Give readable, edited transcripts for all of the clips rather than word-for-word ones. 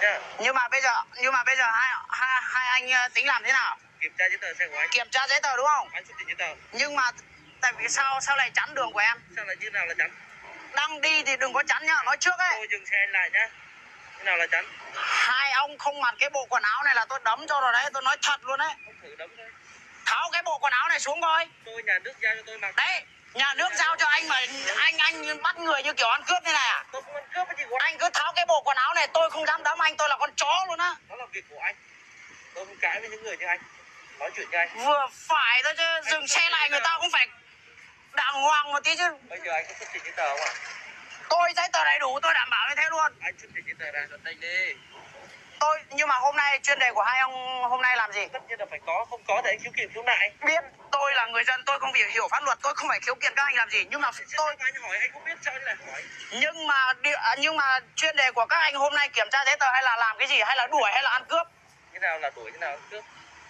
nhá. Nhưng mà bây giờ hai anh tính làm thế nào? Kiểm tra giấy tờ xe của anh. Kiểm tra giấy tờ đúng không? Anh xuất trình giấy tờ. Nhưng mà tại vì sao lại chắn đường của em? Sao lại như nào là chắn? Đang đi thì đừng có chắn nhá, nói trước ấy. Tôi dừng xe lại nhá. Như nào là chắn? Hai ông không mặc cái bộ quần áo này là tôi đấm cho rồi đấy, tôi nói thật luôn đấy. Không thử đấm thôi. Tháo cái bộ quần áo này xuống coi. Tôi nhà nước giao cho tôi mặc. Đấy, nhà nước giao cho anh mà anh bắt người như kiểu ăn cướp thế này à? Tôi không ăn cướp cái gì của anh. Cứ tháo cái bộ quần áo này, tôi không dám đấm anh, tôi là con chó luôn á. Đó là việc của anh. Tôi không cãi với những người như anh. Nói chuyện với anh. Vừa phải thôi chứ, dừng xe lại người ta cũng phải đàng hoàng một tí chứ. Bây giờ anh có xuất trình giấy tờ không ạ? Tôi giấy tờ đầy đủ, tôi đảm bảo như thế luôn. Anh xuất trình giấy tờ ra, xuất trình đi. Nhưng mà hôm nay chuyên đề của hai ông hôm nay làm gì? Tất nhiên là phải có, không có thì anh khiếu kiện khiếu nại. Biết, tôi là người dân, tôi không việc hiểu pháp luật, tôi không phải khiếu kiện các anh làm gì. Nhưng mà tôi anh hỏi anh không biết sao anh lại hỏi. nhưng mà chuyên đề của các anh hôm nay kiểm tra giấy tờ hay là làm cái gì, hay là đuổi hay là ăn cướp? Thế nào là đuổi, thế nào ăn cướp?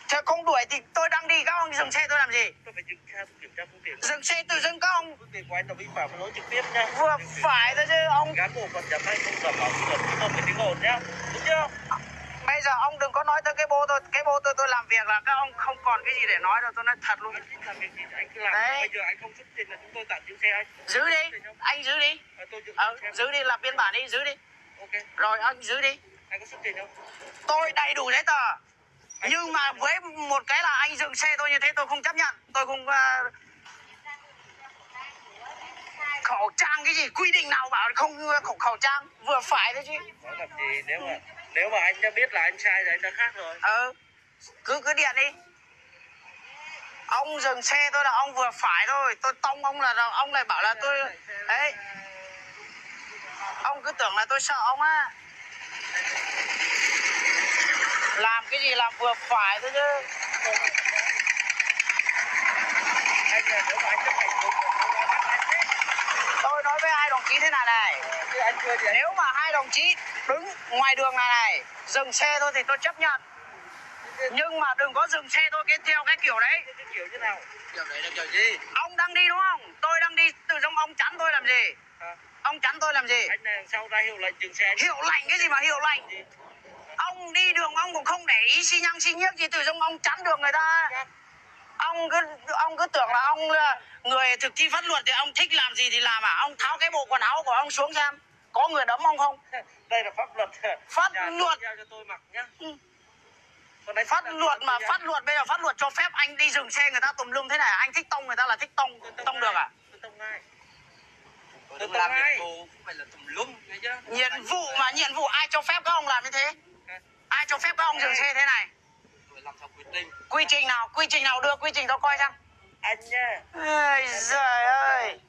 Thế không đuổi thì tôi đang đi, các ông dừng xe tôi làm gì? Tôi phải dừng xe, tôi kiểm tra phương tiện. Dừng xe tự dưng các ông. Phương tiện của anh là vi phạm lỗi trực tiếp nha. Vừa phải thôi chứ ông. Cán bộ còn dám anh không đảm bảo kỹ thuật kỹ thuật về tiếng ồn nhá. Đúng chưa? Bây giờ ông đừng có nói tới cái bô tôi, tôi làm việc là các ông không còn cái gì để nói đâu, tôi nói thật luôn. Anh thích làm việc gì thì anh cứ làm. Đấy. Bây giờ anh không xuất trình là chúng tôi tạm giữ xe anh. Giữ đi, anh giữ đi. Giữ đi, lập biên bản đi, giữ đi. Ok. Rồi anh giữ đi. Anh có xuất trình không? Tôi đầy đủ giấy tờ. Nhưng mà với một cái là anh dừng xe tôi như thế tôi không chấp nhận. Tôi không khẩu trang cái gì, quy định nào bảo không khẩu trang, vừa phải thôi chứ. Nói làm gì, nếu mà anh đã biết là anh sai thì anh đã khác rồi. Cứ điện đi. Ông dừng xe tôi là ông vừa phải thôi, tôi tông ông là ông lại bảo là tôi đấy. Ông cứ tưởng là tôi sợ ông á. Làm cái gì làm vừa phải thôi chứ. Anh là nếu mà anh chấp hành đúng tôi nói với hai đồng chí thế này này. Nếu mà hai đồng chí đứng ngoài đường này dừng xe tôi thì tôi chấp nhận. Nhưng mà đừng có dừng xe tôi theo cái kiểu đấy. Cái kiểu như nào? Kiểu đấy là kiểu gì? Ông đang đi đúng không? Tôi đang đi, tự dưng ông chắn tôi làm gì? Ông chắn tôi làm gì? Anh này sau ra hiệu lệnh dừng xe. Hiệu lệnh cái gì mà hiệu lệnh? Ông đi đường ông cũng không để ý xi nhăng xi nhiếc gì, tự dưng ông chắn đường người ta. Ông cứ tưởng là ông là người thực thi pháp luật thì ông thích làm gì thì làm à? Ông tháo cái bộ quần áo của ông xuống xem, có người đấm ông không? Đây là pháp luật. Pháp luật. Giao cho tôi mặc nhá. Pháp luật mà pháp luật bây giờ pháp luật cho phép anh đi dừng xe người ta tùm lum thế này, anh thích tông người ta là thích tông được à? Tôi tông ngay. Tôi làm nhiệm vụ không phải là tùm lum nghe chứ. Nhiệm vụ ai cho phép các ông làm như thế? Ai cho phép các ông dừng xe thế này? Tôi làm theo quy trình. Quy trình nào đưa quy trình tôi coi xem. Anh nha. Ôi giời ơi.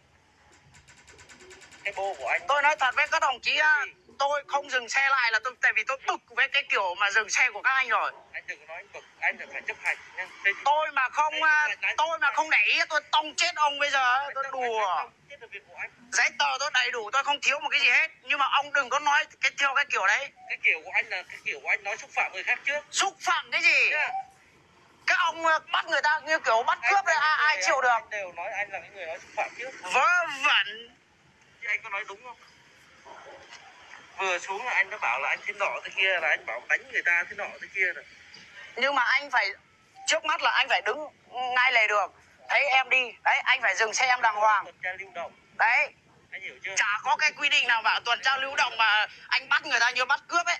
Cái bô của anh. Tôi nói thật với các đồng chí á, tôi không dừng xe lại là tại vì tôi bực với cái kiểu mà dừng xe của các anh rồi. Anh đừng có nói anh bực, anh phải chấp hành nha. Tôi mà không để ý tôi tông chết ông bây giờ, tôi đùa. Giấy tờ tôi đầy đủ, tôi không thiếu một cái gì hết. Nhưng mà ông đừng có nói theo cái kiểu đấy. Cái kiểu của anh là cái kiểu của anh nói xúc phạm người khác trước. Xúc phạm cái gì? Các ông bắt người ta như kiểu bắt cướp đấy, ai chịu được? Anh đều nói anh là cái người nói xúc phạm trước. Vớ vẩn. Chứ anh có nói đúng không? Vừa xuống là anh đã bảo là anh thế nọ thế kia, là anh bảo đánh người ta thế nọ thế kia rồi. Nhưng mà anh phải, trước mắt là anh phải đứng ngay lề đường. Thấy em đi, đấy anh phải dừng xe em đàng hoàng. Tuần tra lưu động. Đấy. Anh hiểu chưa? Chả có cái quy định nào bảo tuần tra lưu động mà anh bắt người ta như bắt cướp ấy.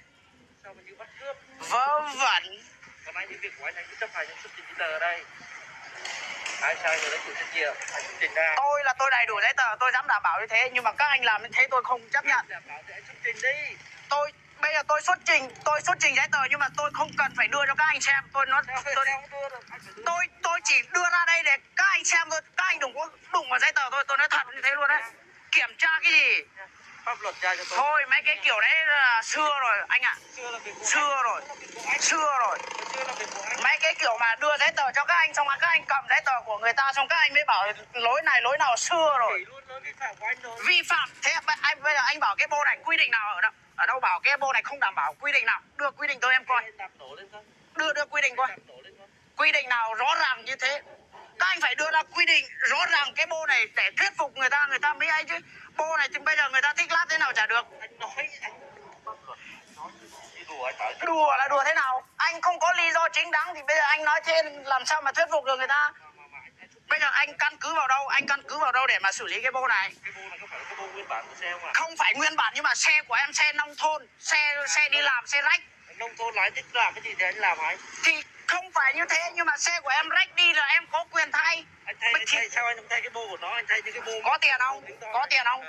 Sao mà như bắt cướp? Vớ vẩn. Còn anh những việc của anh cứ chấp hành, anh xuất trình giấy tờ ở đây. Ai sai người đó chịu trách nhiệm, anh xuất trình ra. Tôi đầy đủ giấy tờ, tôi dám đảm bảo như thế, nhưng mà các anh làm như thế tôi không chấp nhận. Đảm bảo thì anh xuất trình đi. Bây giờ tôi xuất trình giấy tờ nhưng mà tôi không cần phải đưa cho các anh xem. Tôi chỉ đưa ra đây để các anh xem thôi. Các anh đừng có đụng vào giấy tờ tôi nói thật như thế luôn đấy. Kiểm tra cái gì? Pháp luật ra cho tôi. Thôi mấy cái kiểu đấy là xưa rồi anh ạ. Xưa rồi. Mấy cái kiểu mà đưa giấy tờ cho các anh xong rồi các anh cầm giấy tờ của người ta xong các anh mới bảo lối này lối nào xưa rồi. Vi phạm. Thế bây giờ anh bảo cái bô này quy định nào ở đâu bảo cái bô này không đảm bảo quy định nào? Đưa quy định tôi em coi. Đưa quy định coi. Quy định nào rõ ràng như thế? Các anh phải đưa ra quy định rõ ràng cái bô này để thuyết phục người ta mới ấy chứ. Bô này thì bây giờ người ta thích lát thế nào chả được. Anh nói phải Đùa là đùa thế nào? Anh không có lý do chính đáng thì bây giờ anh nói thế làm sao mà thuyết phục được người ta? Bây giờ anh căn cứ vào đâu? Anh căn cứ vào đâu để mà xử lý cái bô này? cái bô này có phải là cái bô nguyên bản của xe không ạ? Không phải nguyên bản, nhưng mà xe của em xe nông thôn, xe đi làm, xe rách. Nông thôn lái thích làm cái gì thì anh làm hả anh? Thì không phải như thế, nhưng mà xe của em rách đi là em có quyền thay. Anh thay sao anh không thay cái bô của nó, anh thay những cái bô Có tiền không? Có tiền không?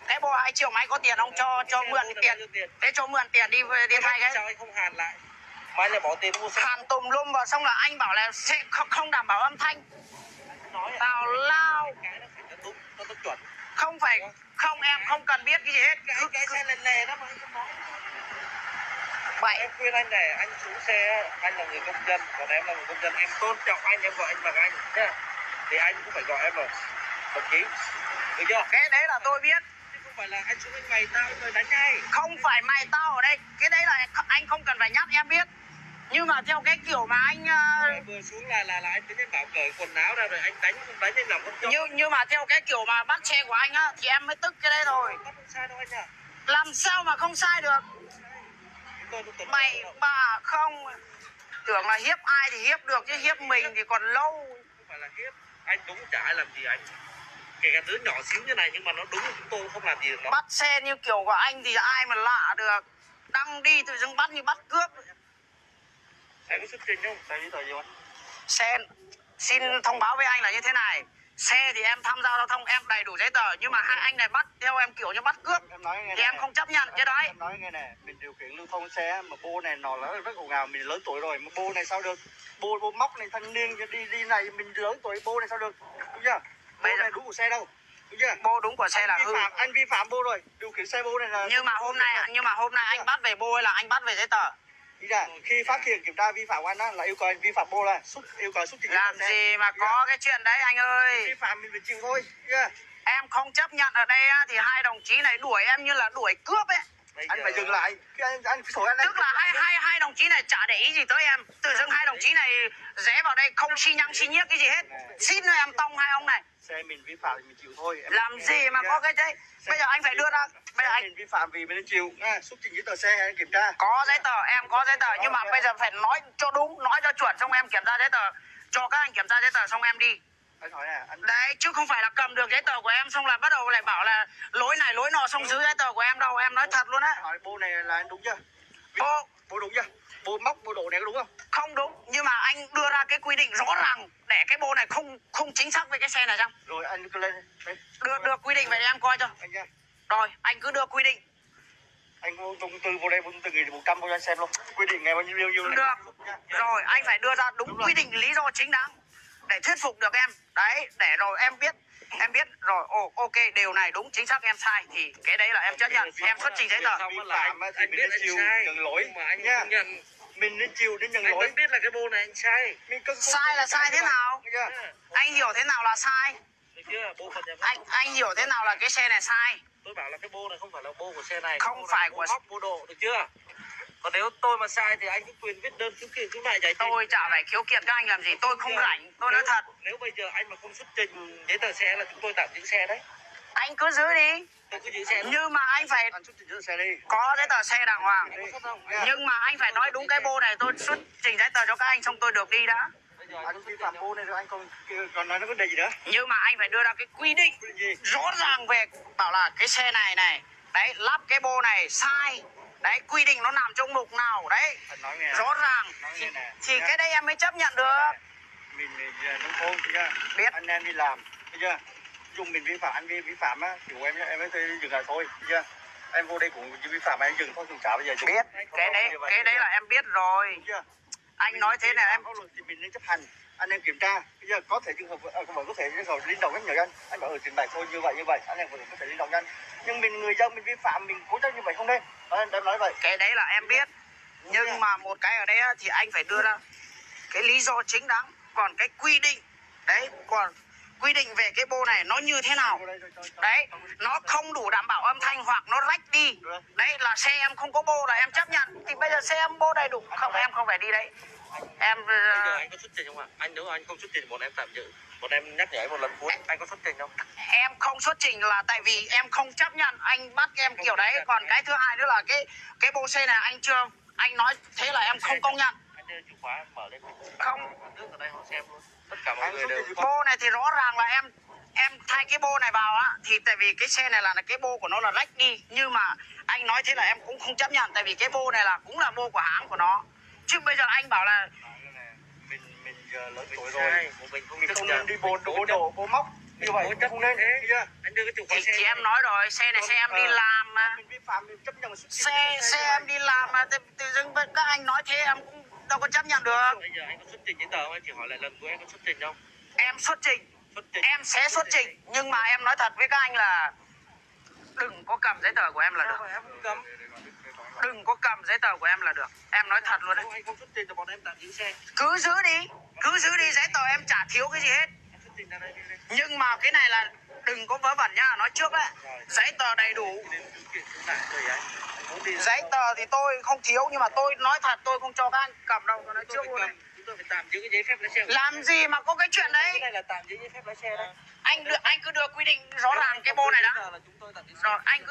Thế bô 2 triệu máy có tiền không? Cho mượn tiền. Thế cho mượn tiền đi thay cái. Sao anh không hàn lại? Mai lại bỏ tiền mua xe. Hàn tùm lum vào xong là anh bảo là sẽ không đảm bảo âm thanh. Tào lao. Cái nó phải đúng, nó chuẩn. Không phải, không, em không cần biết cái gì hết. Cái xe lề lề đó mà anh không nói. Vậy Em khuyên anh này, anh xuống xe, anh là người công dân, còn em là người công dân, em tôn trọng anh, em gọi anh bằng anh nhá. Thì anh cũng phải gọi em là đồng chí, được chưa? cái đấy là tôi biết. Chứ không phải là anh xuống anh mày tao rồi đánh ngay. Không phải mày tao ở đây, cái đấy là anh không cần phải nhắc em biết. Nhưng mà theo cái kiểu mà anh vừa xuống là anh tính em bảo cởi quần áo ra rồi anh đánh không đánh anh làm con chó. nhưng mà theo cái kiểu mà bắt xe của anh á thì em mới tức cái đấy rồi. Bắt không sai đâu anh ạ. Làm sao mà không sai được? Mày bà không tưởng là hiếp ai thì hiếp được, chứ hiếp mình thì còn lâu. Không phải là hiếp, anh đúng chả ai làm gì anh. Kể cả đứa nhỏ xíu như này nhưng mà nó đúng thì chúng tôi không làm gì được nó. Bắt xe như kiểu của anh thì ai mà lạ được. Đăng đi tự dưng bắt như bắt cướp. Anh có xuất trình không? Sao giấy tờ gì không? Xe, xin thông báo với anh là như thế này. Xe thì em tham gia giao thông em đầy đủ giấy tờ, nhưng mà hai anh này bắt theo em kiểu như bắt cướp Em nói nghe thì này. em không chấp nhận cái đấy. Em nói nghe nè, mình điều khiển lưu thông xe mà bô này nó là rất ồn ào, mình lớn tuổi rồi mà bô này sao được? Bô móc này thanh niên đi này mình lớn tuổi bô này sao được? Đúng chưa? Bô này đúng của xe đâu. Đúng chưa? Bô đúng của xe là hư. Anh vi phạm bô rồi, điều khiển xe bô này là. Nhưng mà hôm nay anh bắt về bô hay là anh bắt về giấy tờ? Ý là khi phát hiện kiểm tra vi phạm của anh á là yêu cầu anh vi phạm bô là yêu cầu xuất trình giấy tờ Làm xe. gì mà có cái chuyện đấy anh ơi. Vi phạm mình phải chịu thôi. Yeah. Em không chấp nhận ở đây á, thì hai đồng chí này đuổi em như là đuổi cướp ấy. Anh phải dừng lại. Anh thổi anh. Tức là hai đồng chí này chả để ý gì tới em. Tự dưng hai đồng chí này rẽ vào đây không xi nhăng xi nhiếc cái gì hết. Xin em tông hai ông này. Xe mình vi phạm thì mình chịu thôi. Làm gì mà có cái đấy. Bây giờ anh phải đưa ra. Bây giờ anh mình vi phạm vì mình chịu. Xuất trình giấy tờ xe anh kiểm tra. có giấy tờ, em có giấy tờ, nhưng mà bây giờ phải nói cho đúng, nói cho chuẩn, xong em kiểm tra giấy tờ, cho các anh kiểm tra giấy tờ xong em đi. Anh hỏi nè, anh Đấy, chứ không phải là cầm được giấy tờ của em xong là bắt đầu lại bảo là lỗi này lỗi nọ xong giữ giấy tờ của em đâu. Em nói thật luôn á. hỏi bô này là anh đúng chưa? Bô Đúng chưa? Bô móc bô độ này có đúng không? không đúng, nhưng mà anh đưa ra cái quy định rõ ràng để cái bô này không chính xác với cái xe này chăng? Rồi anh cứ lên đây. Đưa quy định về để em coi cho. Anh nha. Rồi, anh cứ đưa quy định. Anh dùng từ vô đây từ 100 vô cho anh xem luôn. Quy định ngày bao nhiêu nhiêu. Được. Rồi, anh phải đưa ra đúng quy định lý do chính đáng để thuyết phục được em. Đấy, để rồi em biết rồi, ok, điều này đúng chính xác em sai thì cái đấy là em chấp nhận, em xuất trình giấy tờ. Vi phạm thì mình nên chịu nhận lỗi mà anh nha. không nhận. Mình nên chịu đến nhận Anh lỗi. vẫn biết là cái bô này anh sai. Sai là sai thế nào? Anh hiểu thế nào là sai? Được chưa? Bô phần nhập Anh hiểu thế nào là cái xe này sai? tôi bảo là cái bô này không phải là bô của xe này, Không phải của móc bô độ, được chưa? Còn nếu tôi mà sai thì anh có quyền viết đơn khiếu kiện khiếu nại giải trình. Tôi chả phải khiếu kiện các anh làm gì, tôi không rảnh, tôi nói thật. Nếu bây giờ anh mà không xuất trình giấy tờ xe là chúng tôi tạm giữ xe đấy. Anh cứ giữ đi. Tôi cứ giữ xe. Nhưng mà anh phải Anh xuất trình giấy tờ xe đi. có giấy tờ xe đàng hoàng. Anh có xuất không? Nhưng mà anh phải nói đúng cái bô này, tôi xuất trình giấy tờ cho các anh xong tôi được đi đã. Bây giờ Anh vi phạm bô này rồi anh còn nói nó vấn đề gì nữa? Nhưng mà anh phải đưa ra cái quy định rõ ràng về bảo là cái xe này đấy, lắp cái bô này sai. Đấy, quy định nó nằm trong mục nào đấy. Anh nói nghe. Rõ ràng. Thì cái đấy em mới chấp nhận được. Mình nông thôn chưa? Biết. Anh em đi làm, thấy chưa? Dùng mình vi phạm, anh vi phạm á, kiểu em mới dừng lại thôi, thấy chưa? Em vô đây cũng vi phạm anh dừng thôi, dừng trả bây giờ. Biết. Cái đấy là em biết rồi. Thấy chưa? Anh nói thế này em thì mình nên chấp hành. Anh em kiểm tra, bây giờ có thể trường hợp có thể trường hợp linh động nhắc nhở anh bảo trình bày thôi như vậy anh em có thể linh động anh, nhưng mình người dân mình vi phạm mình cố chấp như vậy không nên. Em nói vậy. cái đấy là em biết, nhưng mà một cái ở đây á, thì anh phải đưa ra cái lý do chính đáng. Còn cái quy định đấy, còn quy định về cái bô này nó như thế nào đấy, nó không đủ đảm bảo âm thanh hoặc nó rách đi đấy, là xe em không có bô là em chấp nhận. Thì bây giờ xe em bô đầy đủ không, em không phải đi đấy. Em bây giờ anh có xuất trình không ạ? Nếu anh không xuất trình bọn em tạm giữ, bọn em nhắc nhở một lần cuối. Anh có xuất trình không? em không xuất trình là tại vì em không chấp nhận anh bắt em kiểu đấy. Còn cái thứ hai nữa là cái bô xe này anh chưa Anh nói thế là em không công nhận. Anh đưa chìa khóa em mở lên. Không. Nước ở đây họ xem luôn. Tất cả mọi người đều. Bô này thì rõ ràng là em thay cái bô này vào á, thì tại vì cái xe này là cái bô của nó là rách đi, nhưng mà anh nói thế là em cũng không chấp nhận, tại vì cái bô này là cũng là bô của hãng của nó. Chứ bây giờ anh bảo là mình giờ lớn tuổi sai, rồi, mình không không nên đi bô đổ bô móc như vậy, không nên thế. Anh đưa cái chìa khóa xe. thì em nói rồi, xe này xe em đi làm mà. Mình vi phạm mình chấp nhận Xe em đi làm mà tự dưng các anh nói thế em cũng đâu có chấp nhận được. Bây giờ anh có xuất trình giấy tờ không? Anh chỉ hỏi lại lần của em có xuất trình không? Em xuất trình. Em sẽ xuất trình, nhưng mà em nói thật với các anh là đừng có cầm giấy tờ của em là được. Em không cấm. Đừng có cầm giấy tờ của em là được. Em nói thật luôn đấy. Anh không xuất trình thì bọn em tạm giữ xe. Cứ giữ đi giấy tờ, em chả thiếu cái gì hết. Em xuất trình ra đây đi. Nhưng mà cái này là đừng có vớ vẩn nhá, nói trước đấy. Giấy tờ đầy đủ. Giấy tờ thì tôi không thiếu, nhưng mà tôi nói thật tôi không cho các anh cầm đâu, tôi nói trước luôn đấy. Chúng tôi phải tạm giữ cái giấy phép lái xe. Làm gì mà có cái chuyện đấy? Cái này là tạm giữ giấy phép lái xe đấy. Anh cứ đưa quy định rõ ràng cái bô này đã. Rồi anh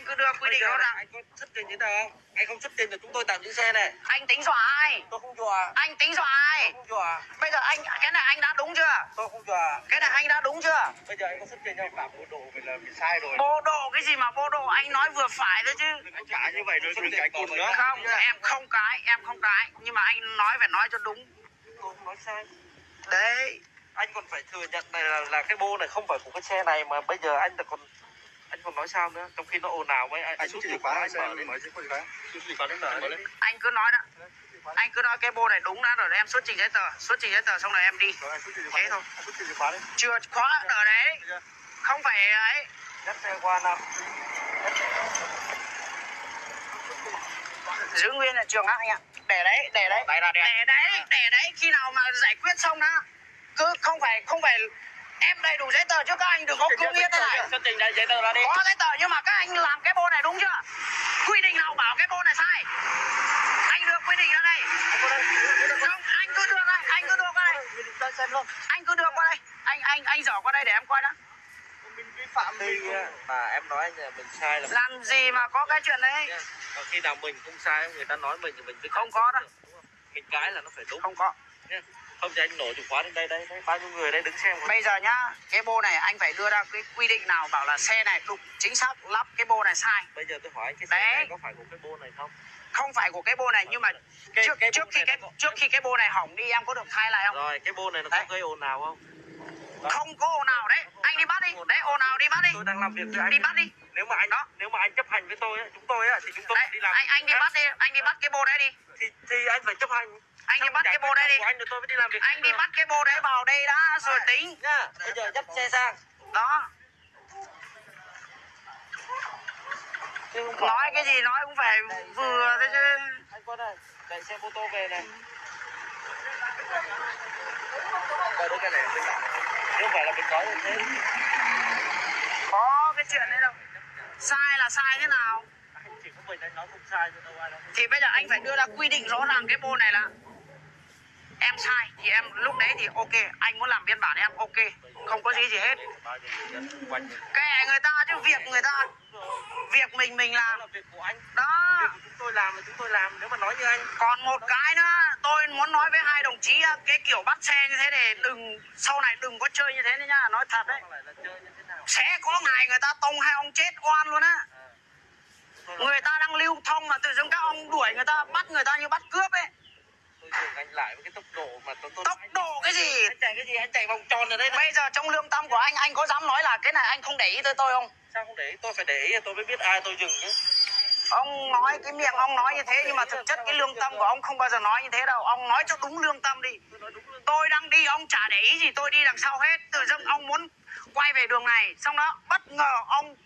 cứ đưa quy định rõ ràng. Anh có xuất trình giấy tờ không? Anh không xuất trình thì chúng tôi tạm giữ xe này. Anh tính dọa ai? Tôi không dọa. Anh tính dọa ai? Tôi không dọa. Bây giờ cái này anh đã đúng chưa? Tôi không dọa. Cái này anh đã đúng chưa? Bây giờ anh có xuất trình không? Phạm bộ độ mình là mình sai rồi. Bộ độ cái gì mà bộ độ, anh nói vừa phải thôi chứ. anh cả như vậy rồi đừng cái cùn nữa. Không, em không cái, nhưng mà anh nói phải nói cho đúng. Tôi không nói sai. Đấy. Anh còn phải thừa nhận này là cái bô này không phải của cái xe này, mà bây giờ anh còn nói sao nữa, trong khi nó ồn ào với Anh xuất chìa khóa xem mở chìa khóa đến mở lên. Anh cứ nói đó. Anh cứ nói cái bô này đúng đã rồi em xuất trình giấy tờ xong rồi em đi. Thế thôi. Xuất chìa khóa đấy. Chưa khóa ở đấy. Không phải ấy. dắt xe qua nào. Giữ nguyên là trường anh ạ. Để đấy khi nào mà giải quyết xong đó. Cứ không phải em đầy đủ giấy tờ chứ các anh đừng có cố nghĩa thế này. Xuất trình giấy tờ ra đi. Có giấy tờ nhưng mà các anh làm cái bô này đúng chưa? Quy định nào bảo cái bô này sai? Anh đưa quy định ra đây. Không, anh cứ đưa đây, anh cứ đưa qua đây. Anh cứ đưa qua đây. Anh dở qua đây để em coi đã. Mình vi phạm Khi mà em nói anh là mình sai là làm gì mà có cái chuyện đấy. Và khi nào mình không sai, người ta nói mình thì mình không có đâu. Mình cái là nó phải đúng. Không có. Không thì anh nổ chìa khóa lên đây, bao nhiêu người đây đứng xem. Bây giờ nhá, cái bô này anh phải đưa ra cái quy định nào bảo là xe này đúng chính xác lắp cái bô này sai. Bây giờ tôi hỏi cái xe này có phải của cái bô này không? Không phải của cái bô này, nhưng mà trước khi cái bô này hỏng đi em có được thay lại không? Rồi cái bô này nó có gây ồn nào không? Không có ồn nào đấy. Anh đi bắt đi. Đấy, ồn nào đi bắt đi. Tôi đang làm việc với anh. Đi bắt đi. Nếu mà anh chấp hành với tôi chúng tôi thì chúng tôi đi làm. Anh đi bắt đi, anh đi bắt cái bô đấy đi. Thì anh phải chấp hành. Anh đi bắt cái bô đấy đi. Anh rồi tôi mới đi làm việc. Anh đi bắt cái bô đấy vào đây đã rồi tính nhá. Bây giờ dắt xe sang. đó. Nói cái gì nói cũng phải vừa thế chứ. Anh Quân ơi, chạy xe mô tô về này. Đây cái này mình không phải là mình nói như thế. Có cái chuyện đấy đâu. Sai là sai thế nào? Anh chỉ có mình anh nói không sai chứ đâu ai đâu. Thì bây giờ anh phải đưa ra quy định rõ ràng cái bô này là em sai thì em lúc đấy thì ok, anh muốn làm biên bản em ok, không có gì hết. Kệ người ta chứ việc mình làm. Là việc của anh. Đó. Việc của chúng tôi làm nếu mà nói như anh. Còn một cái nữa, tôi muốn nói với hai đồng chí cái kiểu bắt xe như thế này sau này đừng có chơi như thế nữa nhá, nói thật đấy. Sẽ có ngày người ta tông hai ông chết oan luôn á. Người ta đang lưu thông mà tự dưng các ông đuổi người ta, bắt người ta như bắt cướp ấy. Tôi dừng anh lại với cái tốc độ mà tôi Tốc độ cái gì? Anh chạy cái gì? Anh chạy vòng tròn ở đây này. Bây giờ trong lương tâm của anh có dám nói là cái này anh không để ý tới tôi không? Sao không để ý? Tôi phải để ý tôi mới biết ai tôi dừng chứ. Ông nói cái miệng ông nói như thế nhưng mà thực chất cái lương tâm của ông không bao giờ nói như thế đâu. Ông nói cho đúng lương tâm đi. Tôi đang đi ông chả để ý gì, tôi đi đằng sau hết. Tự dưng ông muốn quay về đường này, xong đó bất ngờ ông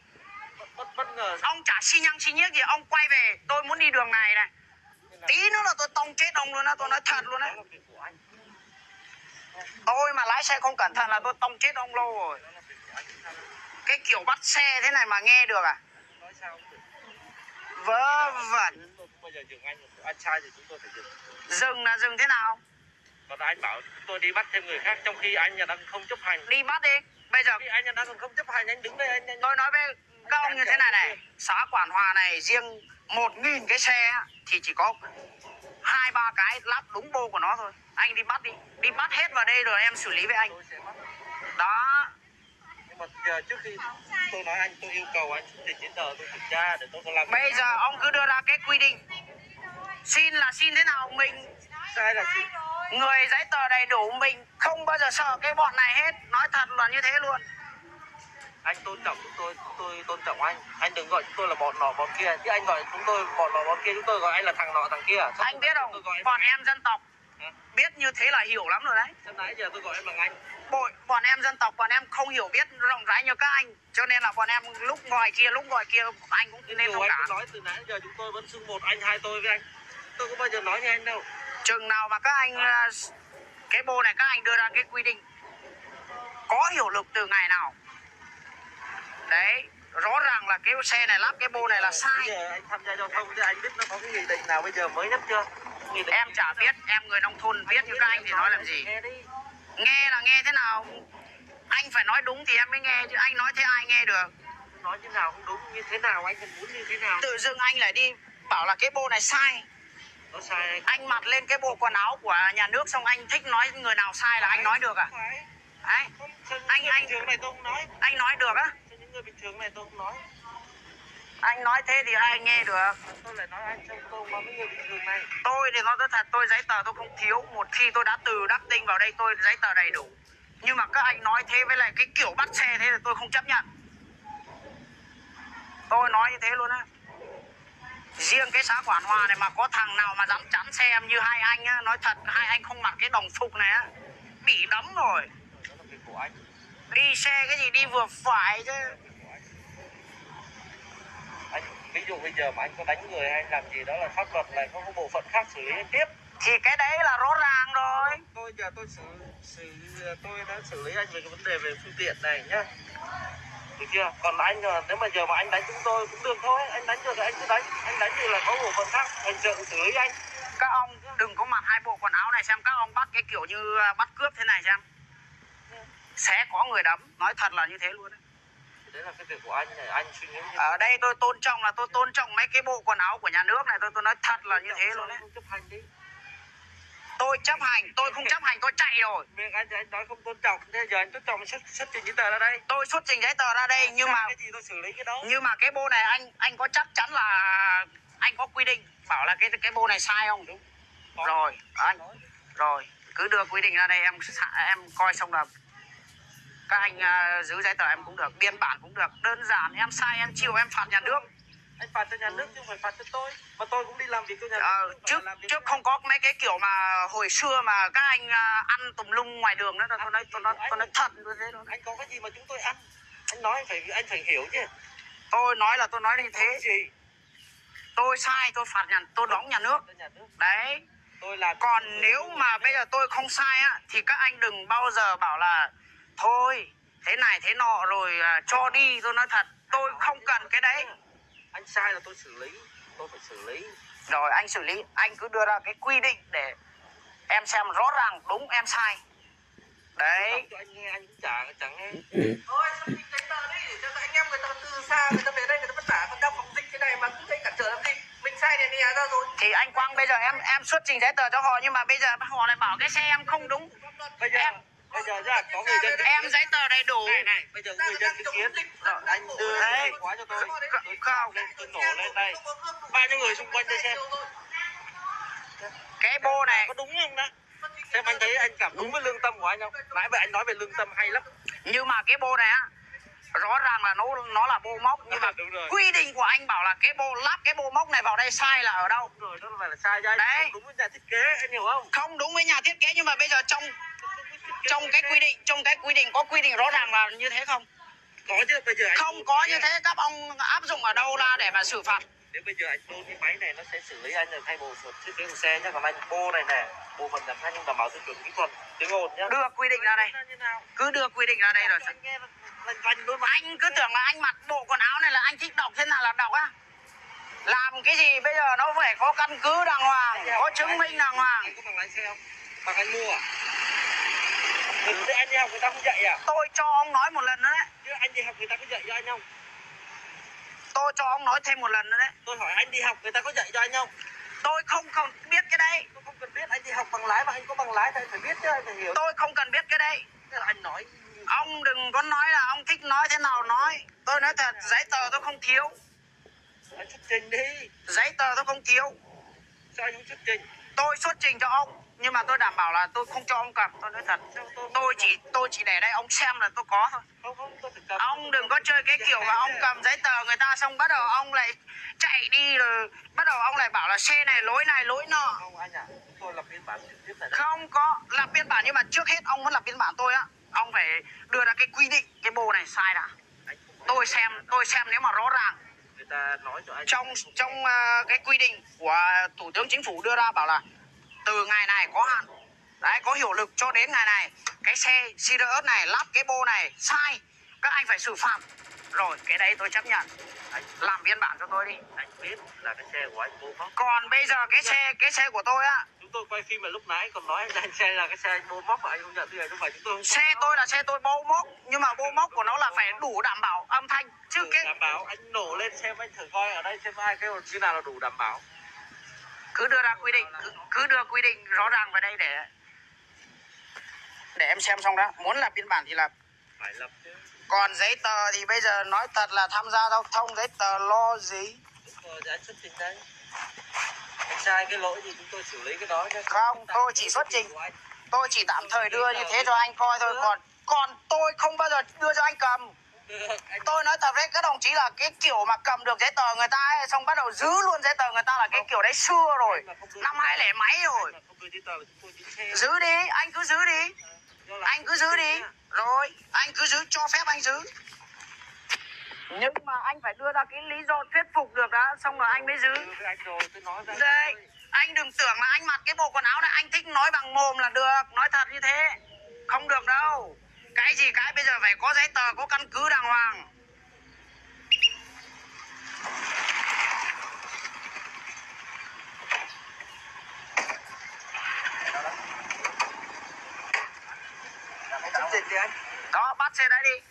bất ngờ ông chả xi nhăng xi nhiếc gì, ông quay về tôi muốn đi đường này này. Tí nữa là tôi tông chết ông luôn á, tôi nói thật luôn đấy. Tôi mà lái xe không cẩn thận là tôi tông chết ông lâu rồi. Cái kiểu bắt xe thế này mà nghe được à? nói sao Vớ vẩn. Bây giờ dừng anh sai thì chúng tôi phải dừng. Dừng là dừng thế nào? Còn anh bảo chúng tôi đi bắt thêm người khác trong khi anh đang không chấp hành. Đi bắt đi. Bây giờ khi anh đang không chấp hành, anh đứng đây anh tôi nói với các ông như thế này này, xã Quản Hòa này riêng 1000 cái xe thì chỉ có 2-3 cái lắp đúng bô của nó thôi. Anh đi bắt đi, đi bắt hết vào đây rồi em xử lý với anh. Đó. Nhưng mà giờ trước khi tôi nói anh, tôi yêu cầu anh xuất trình giấy tờ tôi kiểm tra để tôi có làm. Bây giờ ông cứ đưa ra cái quy định. Xin là xin thế nào mình sai là gì? người giấy tờ đầy đủ, mình không bao giờ sợ cái bọn này hết. Nói thật là như thế luôn. Anh tôn trọng chúng tôi tôn trọng anh. Anh đừng gọi chúng tôi là bọn nọ bọn kia. Chứ anh gọi chúng tôi bọn nọ bọn kia, chúng tôi gọi anh là thằng nọ thằng kia. Anh biết không, bọn em dân tộc biết như thế là hiểu lắm rồi đấy. Sao nãy giờ tôi gọi em bằng anh? Bọn em dân tộc, bọn em không hiểu biết rộng rãi như các anh. Cho nên là bọn em lúc ngoài kia anh cũng nên thông cảm. Anh nói từ nãy giờ chúng tôi vẫn xưng một anh hai tôi với anh. Tôi không bao giờ nói như anh đâu. Chừng nào mà các anh cái bô này các anh đưa ra cái quy định có hiệu lực từ ngày nào. Đấy, rõ ràng là cái xe này lắp cái bô này là sai. Bây giờ anh tham gia giao thông thì anh biết nó có cái nghị định nào bây giờ mới nhất chưa? Em chả biết, em người nông thôn biết như các anh thì nói làm gì. Nghe là nghe thế nào? Anh phải nói đúng thì em mới nghe chứ anh nói thế ai nghe được. Nói như nào không đúng, như thế nào anh còn muốn như thế nào? Tự dưng anh lại đi bảo là cái bô này sai. Nó sai anh mặc lên cái bộ quần áo của nhà nước xong anh thích nói người nào sai là anh nói được à? Đấy. Anh bình thường này tôi không nói. Anh nói được á? Những người bình thường này tôi không nói. Anh nói thế thì ai nghe được? Tôi lại nói anh xong tôi nói với người bình thường này. Tôi thì nói thật, tôi giấy tờ tôi không thiếu. Một khi tôi đã từ Đắc Tinh vào đây tôi giấy tờ đầy đủ. Nhưng mà các anh nói thế với lại cái kiểu bắt xe thế là tôi không chấp nhận. Tôi nói như thế luôn á. Riêng cái xã Quản Hòa này mà có thằng nào mà dám chắn xe em như hai anh á, nói thật hai anh không mặc cái đồng phục này á, bị đấm rồi. Đó là việc của anh. Đi xe cái gì đi vừa phải chứ. Anh ví dụ bây giờ mà anh có đánh người hay làm gì đó là pháp luật này có bộ phận khác xử lý anh tiếp. Thì cái đấy là rõ ràng rồi. Tôi đã xử lý anh về cái vấn đề về phương tiện này nhá. Được chưa? Còn anh nếu mà giờ mà anh đánh chúng tôi cũng được thôi, anh đánh được thì anh cứ đánh, anh đánh thì là có bộ phận khác hình sự xử lý anh. Các ông đừng có mặc hai bộ quần áo này xem các ông bắt cái kiểu như bắt cướp thế này xem. Sẽ có người đấm, nói thật là như thế luôn đấy. Đấy là cái việc của anh này, anh suy nghĩ như ở đây tôi tôn trọng là tôi tôn trọng mấy cái bộ quần áo của nhà nước này, tôi nói thật là như thế luôn đấy. Không chấp hành đi. Tôi chấp hành, tôi không chấp hành tôi chạy rồi. Miệng anh nói không tôn trọng, thế giờ anh tôn trọng xuất trình giấy tờ ra đây. Tôi xuất trình giấy tờ ra đây nhưng mà cái gì tôi xử lý cái đó. Nhưng mà cái bô này anh có chắc chắn là anh có quy định bảo là cái bô này sai không? Đúng. Rồi, anh rồi cứ đưa quy định ra đây em coi xong là các anh giữ giấy tờ em cũng được, biên bản cũng được, đơn giản em sai em chịu em phạt nhà nước. Anh phạt cho nhà nước chứ không phải phạt cho tôi, mà tôi cũng đi làm việc cho nhà nước. Trước không có mấy cái kiểu mà hồi xưa mà các anh ăn tùm lum ngoài đường đó, tôi nói thật như thế đó. Anh có cái gì mà chúng tôi ăn? Anh nói anh phải hiểu chứ. Tôi nói là tôi nói như thế. Gì? Tôi sai tôi phạt tôi đóng nhà nước. Đấy. Còn nếu mà bây giờ tôi không sai á thì các anh đừng bao giờ bảo là thôi thế này thế nọ rồi cho đi. Tôi nói thật tôi không cần cái đấy. Anh sai là tôi xử lý, tôi phải xử lý. Rồi anh xử lý, anh cứ đưa ra cái quy định để em xem rõ ràng đúng em sai. Đấy. Cho anh nghe anh cũng chẳng nghe. Thôi xuất trình giấy tờ đi để cho các anh em người ta từ xa người ta về đây người ta vất vả còn đang phòng dịch thế này mà cũng thấy cản trở làm gì. Mình sai thì nhà ra rồi. Thì anh Quang bây giờ em xuất trình giấy tờ cho họ nhưng mà bây giờ họ lại bảo cái xe em không đúng. Bây giờ ra có người dân em giấy tờ đầy đủ. Này, bây giờ người dân chứng kiến. Anh đưa cái khóa cho tôi. Không. Tôi nổ lên đây. Bao nhiêu người xung quanh đây xem. Cái bô này có đúng không đó? Xem anh thấy anh cảm đúng với lương tâm của anh không? Nãy vậy anh nói về lương tâm hay lắm. Nhưng mà cái bô này á rõ ràng là nó là bô móc nhưng mà quy định của anh bảo là cái bô lắp cái bô móc này vào đây sai là ở đâu? Đúng rồi, đó phải là sai cho anh. Đấy. Không đúng với nhà thiết kế, anh hiểu không? Không đúng với nhà thiết kế nhưng mà bây giờ trong cái quy định có quy định rõ ràng là như thế không? Có chứ, bây giờ anh không có như thế các ông áp dụng ở đâu ra để mà xử phạt? Nếu bây giờ anh đôn cái máy này nó sẽ xử lý anh là thay bộ phận thiết kế của xe nhá. Còn anh bô này nè, bộ phận giảm thanh nhưng đảm bảo tiêu chuẩn kỹ thuật tiếng ồn nhá. Đưa quy định ra đây. Cứ đưa quy định ra đây rồi. Anh cứ tưởng là anh mặc bộ quần áo này là anh thích đọc thế nào là đọc á. Làm cái gì bây giờ nó phải có căn cứ đàng hoàng, có chứng minh đàng hoàng. Anh có bằng lái xe không? Bằng anh mua à? Thế anh đi học người ta không dạy à? Tôi cho ông nói một lần nữa đấy. Chứ anh đi học người ta có dạy cho anh không? Tôi cho ông nói thêm một lần nữa đấy. Tôi hỏi anh đi học người ta có dạy cho anh không? Tôi không biết cái đấy. Tôi không cần biết, anh đi học bằng lái mà anh có bằng lái thì anh phải biết chứ, anh phải hiểu. Tôi không cần biết cái đấy. Thế là anh nói. Ông đừng có nói là ông thích nói thế nào nói. Tôi nói thật, giấy tờ tôi không thiếu. Anh xuất trình đi. Giấy tờ tôi không thiếu. Sao anh không xuất trình? Tôi xuất trình cho ông, nhưng mà tôi đảm bảo là tôi không cho ông cầm. Tôi nói thật. Tôi chỉ để đây ông xem là tôi có thôi. Không, tôi phải cầm. Ông đừng có chơi cái kiểu mà ông cầm giấy tờ người ta xong bắt đầu ông lại chạy đi rồi bắt đầu ông lại bảo là xe này lỗi nọ. Không anh à, tôi lập biên bản trực tiếp tại đây. Không có lập biên bản, nhưng mà trước hết ông muốn lập biên bản tôi á, ông phải đưa ra cái quy định cái bô này sai đã. Tôi xem nếu mà rõ ràng. Người ta nói cho anh. Trong cái quy định của Thủ tướng Chính phủ đưa ra bảo là từ ngày này có hạn, đấy, có hiệu lực cho đến ngày này, cái xe Sirius này lắp cái bô này sai, các anh phải xử phạt. Rồi cái đấy tôi chấp nhận. Anh Làm biên bản cho tôi đi. anh biết là cái xe của anh bô móc. Còn bây giờ cái xe của tôi á, Chúng tôi quay phim mà lúc nãy còn nói anh xe là cái xe anh bô móc mà anh không nhận thì không phải chúng tôi không. xe tôi là xe tôi bô móc, nhưng mà bô móc của nó là phải đủ đảm bảo âm thanh chứ cái Đảm bảo anh nổ lên xem, anh thử coi ở đây xem hai cái như nào là đủ đảm bảo. cứ đưa ra quy định, cứ đưa quy định rõ ràng vào đây để em xem xong đó. Muốn lập biên bản thì lập. Phải lập chứ. Còn giấy tờ thì bây giờ nói thật là tham gia giao thông giấy tờ lo gì. Rồi anh xuất trình đấy. Anh sai cái lỗi thì chúng tôi xử lý cái đó chứ. Không, tôi chỉ xuất trình. Tôi chỉ tạm thời đưa như thế cho anh coi thôi. Còn tôi không bao giờ đưa cho anh cầm. Tôi nói thật với các đồng chí là cái kiểu mà cầm được giấy tờ người ta ấy, xong bắt đầu giữ luôn giấy tờ người ta là cái kiểu đấy xưa rồi. Năm 2000 mấy rồi. Giữ đi, anh cứ giữ đi. Anh cứ giữ đi. Rồi, anh cứ giữ, cho phép anh giữ. Nhưng mà anh phải đưa ra cái lý do thuyết phục được đã, xong rồi anh mới giữ. Đây, anh đừng tưởng là anh mặc cái bộ quần áo này anh thích nói bằng mồm là được. Nói thật như thế không được đâu. Cái gì cái bây giờ phải có giấy tờ, có căn cứ đàng hoàng. Đó, bắt xe đấy đi.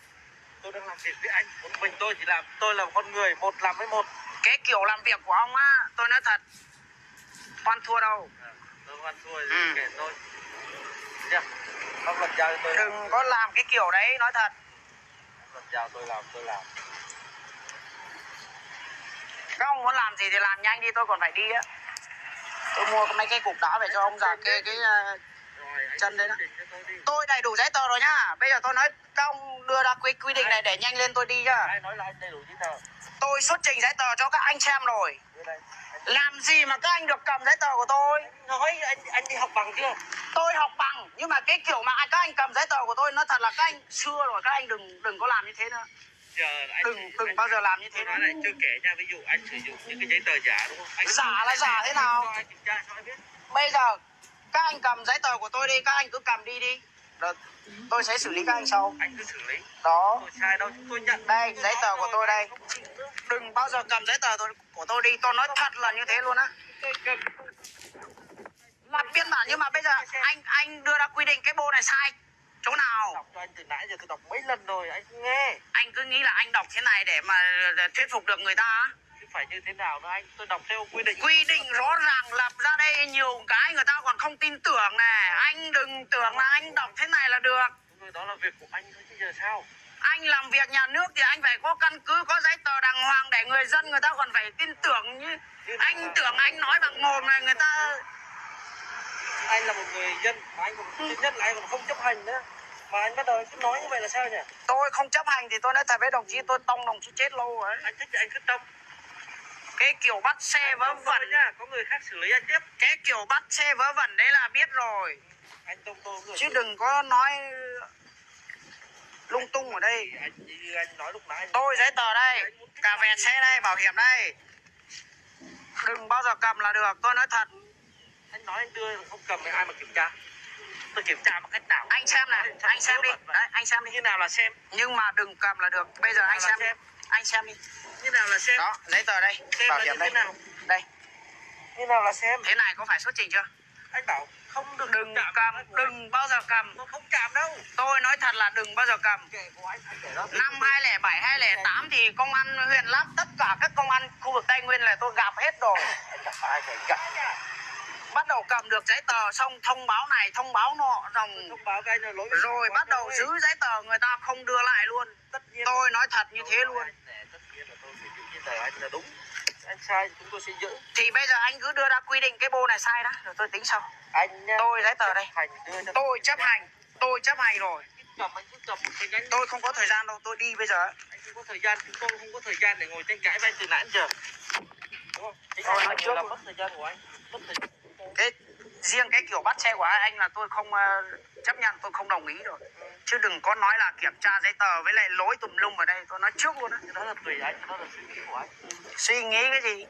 Tôi đang làm việc với anh, một mình tôi chỉ làm, tôi là con người, một làm với một. Cái kiểu làm việc của ông á, tôi nói thật, khoan thua đâu. Tôi khoan thua thì kể tôi. Pháp luật giao cho tôi. Đừng có làm cái kiểu đấy, nói thật. Pháp luật giao tôi làm. Các ông muốn làm gì thì làm nhanh đi, tôi còn phải đi á. Tôi mua mấy cái cục đá về cho ông già cái chân đấy đó. Tôi đầy đủ giấy tờ rồi nhá. Bây giờ tôi nói các ông đưa ra quy định này để nhanh lên tôi đi nhá. Ai nói là anh đầy đủ giấy tờ? Tôi xuất trình giấy tờ cho các anh xem rồi. Làm gì mà các anh được cầm giấy tờ của tôi? Nói anh đi học bằng chưa? Tôi học bằng, nhưng mà cái kiểu mà các anh cầm giấy tờ của tôi nó thật là các anh xưa rồi, các anh đừng có làm như thế nữa. Giờ Đừng bao giờ làm như thế nữa. Nói lại chưa kể nha, ví dụ anh sử dụng những cái giấy tờ giả đúng không? Anh giả là giả thế nào? anh kiểm tra cho anh biết. Bây giờ các anh cầm giấy tờ của tôi đi, các anh cứ cầm đi. Rồi, tôi sẽ xử lý các anh sau. Anh cứ xử lý. Đó. Tôi sai đâu, chúng tôi nhận. Đây, giấy tờ của tôi đây. Đừng bao giờ cầm giấy tờ của tôi đi, tôi nói thật là như thế luôn á. Lập biên bản, nhưng mà bây giờ anh đưa ra quy định cái bô này sai chỗ nào? Đọc cho anh từ nãy giờ tôi đọc mấy lần rồi, anh không nghe. Anh cứ nghĩ là anh đọc thế này để mà thuyết phục được người ta. Chứ phải như thế nào nữa anh? Tôi đọc theo quy định. Quy định rõ ràng lập ra đây nhiều cái người ta còn không tin tưởng này. Anh đừng tưởng là anh đọc thế này là được. Đó là việc của anh thôi chứ giờ sao? Anh làm việc nhà nước thì anh phải có căn cứ, có giấy tờ đàng hoàng để người dân người ta còn phải tin tưởng như anh tưởng anh nói bằng mồm này người ta. Anh là một người dân mà anh còn nhất là anh còn không chấp hành nữa. Mà anh bắt đầu cứ nói như vậy là sao nhỉ? Tôi không chấp hành thì tôi nói thật với đồng chí, tôi tông đồng chí chết lâu rồi. Anh thích thì anh cứ tông. Cái kiểu bắt xe vớ vẩn nhá, có người khác xử lý anh tiếp. Cái kiểu bắt xe vớ vẩn đấy là biết rồi. Anh tông tôi người. Chứ đừng có nói lung tung ở đây. Anh nói lúc nãy. Tôi giấy tờ đây, cà vẹt xe đây, bảo hiểm đây. Đừng bao giờ cầm là được, tôi nói thật. Anh nói anh đưa không cầm thì ai mà kiểm tra? Tôi kiểm tra bằng cách nào? Anh xem này, anh xem đi. Đấy, anh xem đi. Như nào là xem? Nhưng mà đừng cầm là được. Bây giờ anh xem. Anh xem đi. Như nào là xem? Đó, giấy tờ đây, xem bảo hiểm đây. nào? Đây. Như nào là xem? Thế này có phải xuất trình chưa? anh bảo không được Đừng chạm cầm, tay của đừng bao giờ cầm. tôi không chạm đâu. Tôi nói thật là đừng bao giờ cầm. Kệ của anh kể đó. Năm 2007, 2008 thì công an huyện Lắc, tất cả các công an khu vực Tây Nguyên là tôi gặp hết rồi. Anh gặp ai phải gặp nha. Bắt đầu cầm được giấy tờ xong thông báo này, thông báo nọ, Thông báo cái anh là lỗi. rồi bắt đầu giữ giấy tờ người ta không đưa lại luôn. Tất nhiên. Tôi nói thật như thế luôn. Tất nhiên là tôi phải giữ giấy tờ anh là đúng. Anh sai chúng tôi sẽ giữ. Thì bây giờ anh cứ đưa ra quy định cái bô này sai đó, rồi tôi tính sau. Anh nha. Tôi giấy tờ đây. Tôi chấp hành Tôi chấp hành rồi. anh cứ cầm một mình anh. Tôi không có thời gian đâu, tôi đi bây giờ. Anh không có thời gian, chúng tôi không có thời gian để ngồi tranh cãi với anh từ nãy đến giờ. Đúng không? Thôi, nói trước là mất thời gian của anh. Mất thời gian. Riêng cái kiểu bắt xe của anh là tôi không chấp nhận, tôi không đồng ý rồi. Chứ đừng có nói là kiểm tra giấy tờ với lại lỗi tùm lum ở đây, tôi nói trước luôn á. Đó là tùy anh, đó là suy nghĩ của anh. Suy nghĩ cái gì?